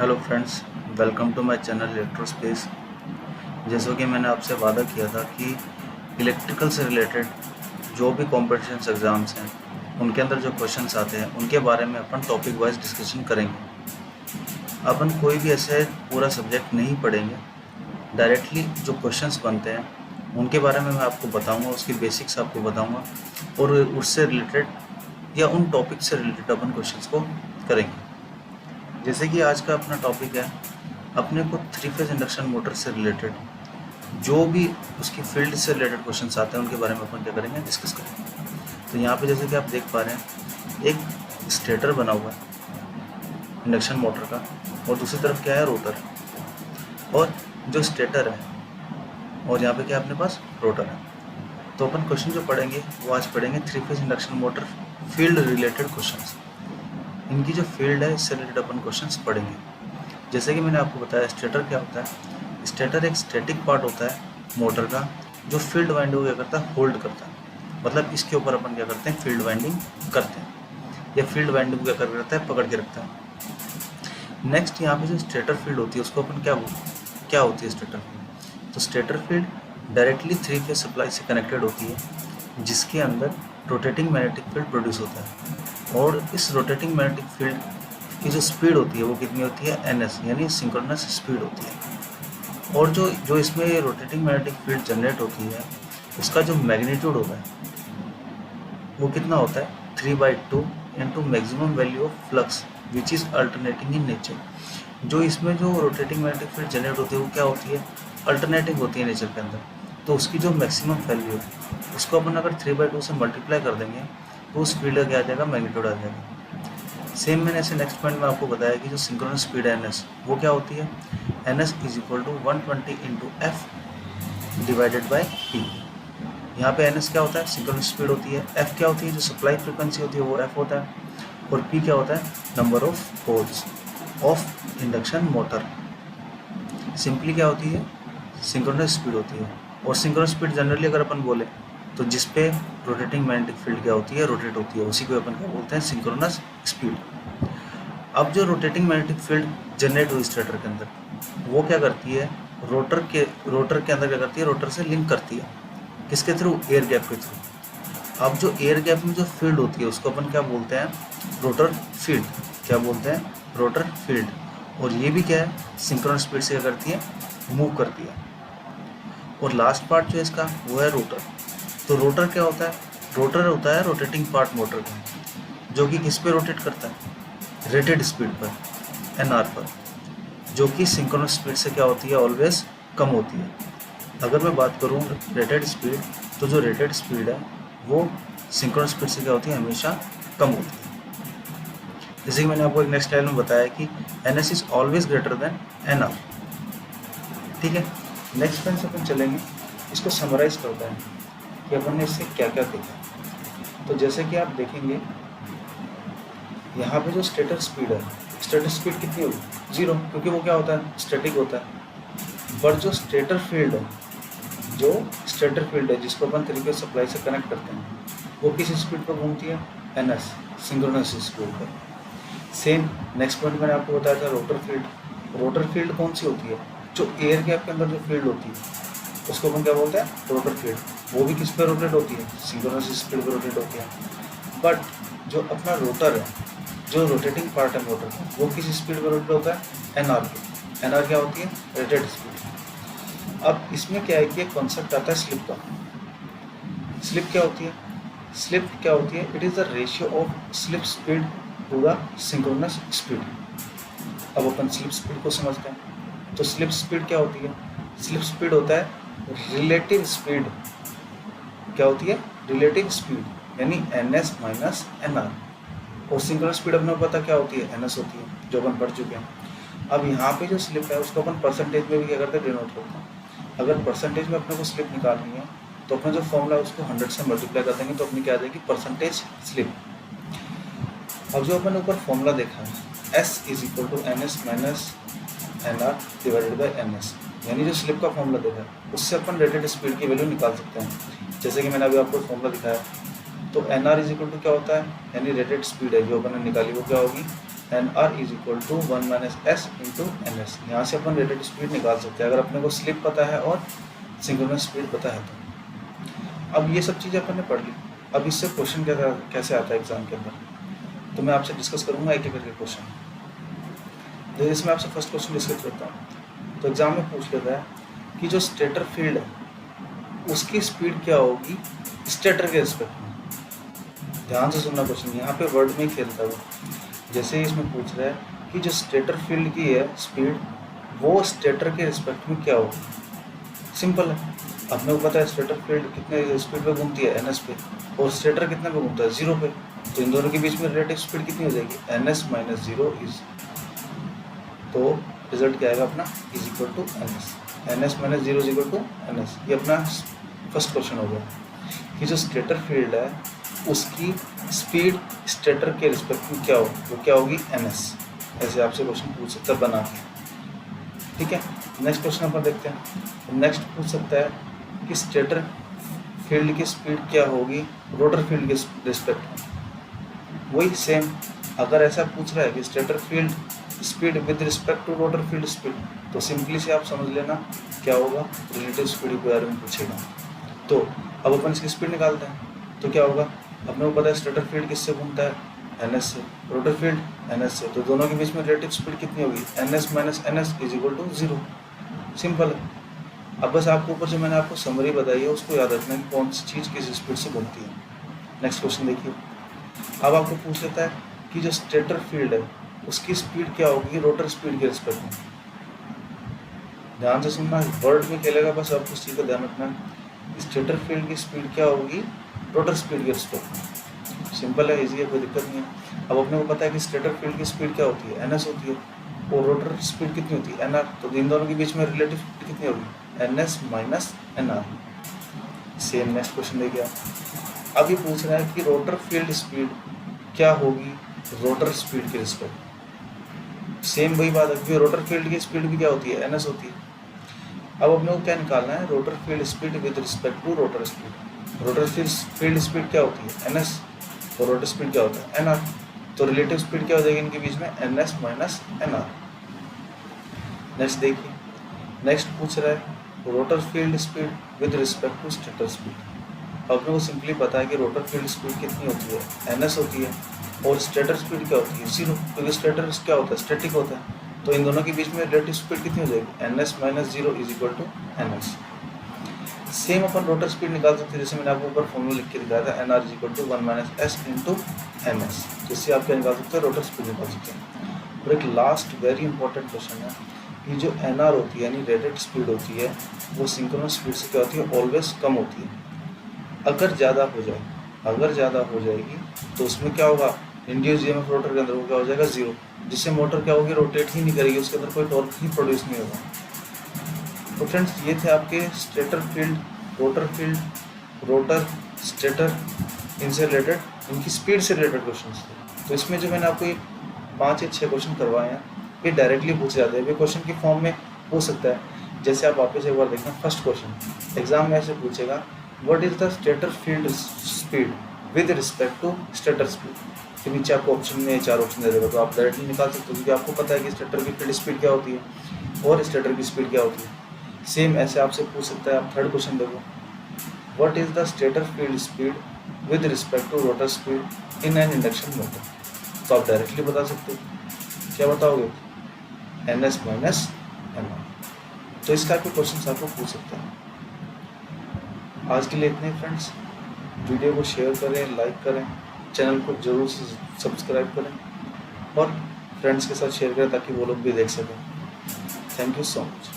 Hello friends, welcome to my channel Electrospace. जैसा कि मैंने आपसे वादा किया था कि इलेक्ट्रिकल से रिलेटेड जो भी कॉम्पिटिशन्स एग्ज़ाम्स हैं उनके अंदर जो क्वेश्चंस आते हैं उनके बारे में अपन टॉपिक वाइज डिस्कशन करेंगे। अपन कोई भी ऐसे पूरा सब्जेक्ट नहीं पढ़ेंगे, डायरेक्टली जो क्वेश्चंस बनते हैं उनके बारे में मैं आपको बताऊंगा, उसकी बेसिक्स आपको बताऊंगा और उससे रिलेटेड या उन टॉपिक से रिलेटेड अपन क्वेश्चंस को करेंगे। जैसे कि आज का अपना टॉपिक है, अपने को 3 फेज इंडक्शन मोटर से रिलेटेड जो भी उसकी फील्ड से रिलेटेड क्वेश्चंस आते हैं उनके बारे में अपन क्या करेंगे, डिस्कस करेंगे। तो यहाँ पे जैसे कि आप देख पा रहे हैं एक स्टेटर बना हुआ है इंडक्शन मोटर का और दूसरी तरफ क्या है, रोटर। और जो स्टेटर है और यहाँ पे क्या है अपने पास, रोटर है। तो अपन क्वेश्चन जो पढ़ेंगे वो आज पढ़ेंगे 3 phase induction motor field related questions. इनकी जो फील्ड है इससे रिलेटेड अपन क्वेश्चंस पढ़ेंगे। जैसे कि मैंने आपको बताया, स्टेटर क्या होता है। स्टेटर एक स्टैटिक पार्ट होता है मोटर का जो फील्ड वाइंडिंग को क्या करता है, होल्ड करता है। मतलब इसके ऊपर अपन क्या करते हैं, फील्ड वाइंडिंग करते हैं या फील्ड वाइंडिंग को क्या कर रखता है, पकड़ के रखता है। नेक्स्ट यहाँ पे जो स्टेटर फील्ड होती है उसको अपन क्या होती है स्टेटर फील्ड। तो stator field directly 3 phase supply से कनेक्टेड होती है जिसके अंदर रोटेटिंग मैग्नेटिक फील्ड प्रोड्यूस होता है। और इस रोटेटिंग मैग्नेटिक फील्ड की जो स्पीड होती है वो कितनी होती है, एनएस, यानी सिंक्रोनस स्पीड होती है। और जो इसमें रोटेटिंग मैग्नेटिक फील्ड जनरेट होती है उसका जो मैग्नीट्यूड होता है वो कितना होता है, 3/2 into maximum value of flux which is alternating in nature. जो इसमें जो रोटेटिंग मैग्नेटिक फील्ड जनरेट होती है वो क्या होती है, अल्टरनेटिंग होती है नेचर के अंदर। तो उसकी जो मैक्सिमम वैल्यू है उसको अपन अगर 3/2 से मल्टीप्लाई कर देंगे तो उस फील्ड का क्या आ जाएगा, मैग्नीट्यूड आ जाएगा। सेम मैंने ऐसे नेक्स्ट पॉइंट में आपको बताया कि जो सिंक्रोनस स्पीड है एनएस वो क्या होती है, NS is equal to 120 into F divided by P. यहाँ पे एनएस क्या होता है, सिंक्रोनस स्पीड होती है। एफ क्या होती है, जो सप्लाई फ्रिक्वेंसी होती है वो एफ होता है। और पी क्या होता है, number of poles of induction motor. Simply क्या होती है, सिंक्रोनस स्पीड होती है। और सिंक्रोनस स्पीड जनरली अगर अपन बोले तो जिस पे रोटेटिंग मैग्नेटिक फील्ड क्या होती है, रोटेट होती है, उसी को अपन क्या बोलते हैं, सिंक्रोनस स्पीड। अब जो रोटेटिंग मैग्नेटिक फील्ड जनरेट हुई स्टेटर के अंदर वो क्या करती है, रोटर के अंदर क्या करती है, रोटर से लिंक करती है। किसके थ्रू, एयर गैप के थ्रू। अब जो एयर गैप में जो फील्ड होती है उसको अपन क्या बोलते हैं, रोटर फील्ड। क्या बोलते हैं, रोटर फील्ड। और ये भी क्या है, सिंक्रोनस स्पीड से क्या करती है, मूव करती है। और लास्ट पार्ट जो है इसका वो है रोटर। तो रोटर क्या होता है, रोटर होता है रोटेटिंग पार्ट मोटर का, जो कि किस पे रोटेट करता है, रेटेड स्पीड पर, एनआर पर, जो कि सिंक्रोनस स्पीड से क्या होती है, ऑलवेज कम होती है। अगर मैं बात करूँ रेटेड स्पीड, तो जो रेटेड स्पीड है वो सिंक्रोनस स्पीड से क्या होती है, हमेशा कम होती है। जैसे कि मैंने आपको एक नेक्स्ट स्लाइड में बताया कि N S is always greater than N R. ठीक है, नेक्स्ट पॉइंट से अपन चलेंगे, इसको समराइज करता है कि अपन ने इससे क्या क्या देखा। तो जैसे कि आप देखेंगे यहाँ पे जो स्टेटर स्पीड है, स्टेटर स्पीड कितनी होगी, 0, क्योंकि वो क्या होता है, स्टैटिक होता है। पर जो स्टेटर फील्ड है, जो स्टेटर फील्ड है जिसको अपन तरीके से सप्लाई से कनेक्ट करते हैं, वो किस स्पीड पर घूमती है, एनएस, सिंक्रोनस स्पीड पर। सेम नेक्स्ट पॉइंट मैंने आपको बताया था, रोटर फील्ड। रोटर फील्ड कौन सी होती है, जो एयर गैप के अंदर जो फील्ड होती है उसको अपन क्या बोलते हैं, रोटर फील्ड। वो भी किस पे रोटेट होती है, सिंक्रोनस स्पीड पर रोटेट होती है। बट जो अपना रोटर है, जो रोटेटिंग पार्ट है मोटर का, वो किस स्पीड पर रोटेट होता है, एनआर पे। एनआर क्या होती है, रेटेड स्पीड। अब इसमें क्या है कि एक कॉन्सेप्ट आता है स्लिप का। स्लिप क्या होती है, स्लिप क्या होती है, it is the ratio of slip speed to the synchronous speed. अब अपन स्लिप स्पीड को समझते हैं। तो स्लिप स्पीड क्या होती है, स्लिप स्पीड होता है रिलेटिव स्पीड। क्या होती है, रिलेटिव स्पीड, यानी एनएस माइनस एनआर। और सिंक्रोनस स्पीड अपने को पता क्या होती है, एनएस होती है, जो अपन पढ़ चुके हैं। अब यहाँ पे जो स्लिप है उसको अपन परसेंटेज में भी क्या करते हैं, डिनोट करते हैं। अगर परसेंटेज में अपने को स्लिप निकालनी है तो अपना जो फॉर्मूला है उसको 100 से मल्टीप्लाई कर देंगे तो अपनी क्या आ जाएगी, परसेंटेज स्लिप। अब जो अपन ऊपर फॉर्मूला देखा है, S is equal to NS minus NR divided by NS, यानी जो स्लिप का फॉर्मूला देखा है उससे अपन रेटेड स्पीड की वैल्यू निकाल सकते हैं। जैसे कि मैंने अभी आपको फॉर्मूला दिखाया, तो NR इज इक्वल टू क्या होता है, यानी रेटेड स्पीड है जो अपन ने निकाली वो क्या होगी, N R is equal to 1 minus S into N S. यहाँ से अपन रेटेड स्पीड निकाल सकते हैं अगर अपने को स्लिप पता है और सिंक्रोनस स्पीड पता है तो। अब ये सब चीज़ें अपन ने पढ़ ली, अब इससे क्वेश्चन कैसे आता है एग्जाम के अंदर, तो मैं आपसे डिस्कस करूँगा एक एक करके क्वेश्चन। तो इसमें आपसे फर्स्ट क्वेश्चन डिस्कस करता हूँ। तो एग्जाम में पूछ लेता है कि जो स्टेटर फील्ड है उसकी स्पीड क्या होगी स्टेटर के रिस्पेक्ट में। ध्यान से सुनना क्वेश्चन, यहाँ पे वर्ड में ही खेलता है। जैसे ही इसमें पूछ रहा है कि जो स्टेटर फील्ड की है स्पीड वो स्टेटर के रिस्पेक्ट में क्या होगी। सिंपल है, अपने को पता है स्टेटर फील्ड कितने स्पीड पे घूमती है एन एस पे, और स्टेटर कितने पे घूमता है 0 पे। तो इन दोनों के बीच में रिलेटिव स्पीड कितनी हो जाएगी एन एस माइनस 0 इज, तो रिजल्ट क्या आएगा अपना is equal to N S. N S minus 0 is equal to N S. ये अपना फर्स्ट क्वेश्चन हो गया कि जो स्टेटर फील्ड है उसकी स्पीड स्टेटर के रिस्पेक्ट में क्या होगी, वो क्या होगी एन एस। ऐसे आपसे क्वेश्चन पूछ सकता है बना के, ठीक है। नेक्स्ट क्वेश्चन अपन देखते हैं। नेक्स्ट पूछ सकता है कि स्टेटर फील्ड की स्पीड क्या होगी रोटर फील्ड के रिस्पेक्ट में। वही सेम, अगर ऐसा पूछ रहा है कि stator field speed with respect to rotor field speed, तो सिंपली से आप समझ लेना क्या होगा, रिलेटिव स्पीड के बारे में पूछेगा। तो अब अपन इसकी स्पीड निकालते हैं, तो क्या होगा, अपने को पता है स्टेटर फील्ड किससे घूमता है एन एस से, रोटर फील्ड एन एस से, तो दोनों के बीच में रिलेटिव स्पीड कितनी होगी N S minus N S is equal to 0। Simple है। अब बस आपको ऊपर जो मैंने आपको समरी बताई है उसको याद रखना कि कौन सी चीज़ किस स्पीड से घूमती है। नेक्स्ट क्वेश्चन देखिए। अब आपको पूछ लेता है कि जो स्टेटर फील्ड है उसकी स्पीड क्या होगी रोटर स्पीड के रिस्पेक्ट में। ध्यान से सुनना, वर्ड में खेलेगा, बस आपको उस चीज़ का ध्यान रखना है। स्टेटर फील्ड की स्पीड क्या होगी रोटर स्पीड के रिस्पेक्ट में। सिंपल है, इजी है, कोई दिक्कत नहीं है। अब अपने को पता है कि स्टेटर फील्ड की स्पीड क्या होती है एन एस होती है, और रोटर स्पीड कितनी होती है एन आर। तो इन दोनों के बीच में रिलेटिव स्पीड कितनी होगी N S minus N R. Same next question देखिए। अब ये पूछ रहा है कि रोटर फील्ड स्पीड क्या होगी रोटर स्पीड के रिस्पेक्ट। सेम वही बात है, रोटर फील्ड की स्पीड भी क्या होती है एन एस होती है। अब अपने को क्या निकालना है rotor field speed with respect to rotor speed. Rotor field speed क्या होती है एन एस, और रोटर स्पीड क्या होता है एन आर। तो रिलेटिव स्पीड क्या हो जाएगी इनके बीच में N S minus N R. Next देखिए। नेक्स्ट पूछ रहा है rotor field speed with respect to stator speed. अपने को सिंपली पता है कि रोटर फील्ड स्पीड कितनी होती है एन एस होती है, और स्टेटर स्पीड क्या होती है 0, क्योंकि स्टेटर क्या होता है स्टैटिक होता है। तो इन दोनों के बीच में रिलेटिव स्पीड कितनी हो जाएगी N S minus 0 is equal to N S. Same अपन रोटर स्पीड निकाल सकते हैं, जैसे मैंने आपको ऊपर फॉर्मूला लिख के दिखाया था N R is equal to 1 minus S into N S, जिससे आप क्या निकाल सकते हैं रोटर स्पीड निकाल सकते हैं। और एक लास्ट वेरी इंपॉर्टेंट क्वेश्चन है कि जो एन आर होती है यानी रेटेड स्पीड होती है वो सिंक्रोनस स्पीड से क्या होती है ऑलवेज कम होती है। अगर ज़्यादा हो जाएगी तो उसमें क्या होगा इंड्यूस ईएमएफ रोटर के अंदर वो क्या हो जाएगा 0, जिससे मोटर क्या होगी रोटेट ही नहीं करेगी, उसके अंदर कोई टॉर्क ही प्रोड्यूस नहीं होगा। तो फ्रेंड्स ये थे आपके stator field, rotor field, rotor, stator, इनसे रिलेटेड इनकी स्पीड से रिलेटेड क्वेश्चन थे। तो इसमें जो मैंने आपको ये 5 या 6 क्वेश्चन करवाए हैं ये डायरेक्टली पूछे जाते हैं, ये क्वेश्चन की फॉर्म में हो सकता है। जैसे आप वापस एक बार देखना, फर्स्ट क्वेश्चन एग्जाम में ऐसे पूछेगा what is the stator field speed with respect to stator speed. फिर नीचे आपको ऑप्शन में 4 ऑप्शन दे देगा, तो आप डायरेक्टली निकाल सकते हो क्योंकि आपको पता है कि स्टेटर की फील्ड स्पीड क्या होती है और स्टेटर की स्पीड क्या होती है। सेम ऐसे आपसे पूछ सकता है। आप थर्ड क्वेश्चन देखो, what is the stator field speed with respect to rotor speed in an induction motor. तो आप डायरेक्टली बता सकते हो, क्या बताओगे N S minus N R. तो इस टाइप के क्वेश्चन आपको पूछ सकते हैं। आज के लिए इतने फ्रेंड्स, वीडियो को शेयर करें, लाइक करें, चैनल को जरूर से सब्सक्राइब करें और फ्रेंड्स के साथ शेयर करें ताकि वो लोग भी देख सकें। Thank you so much.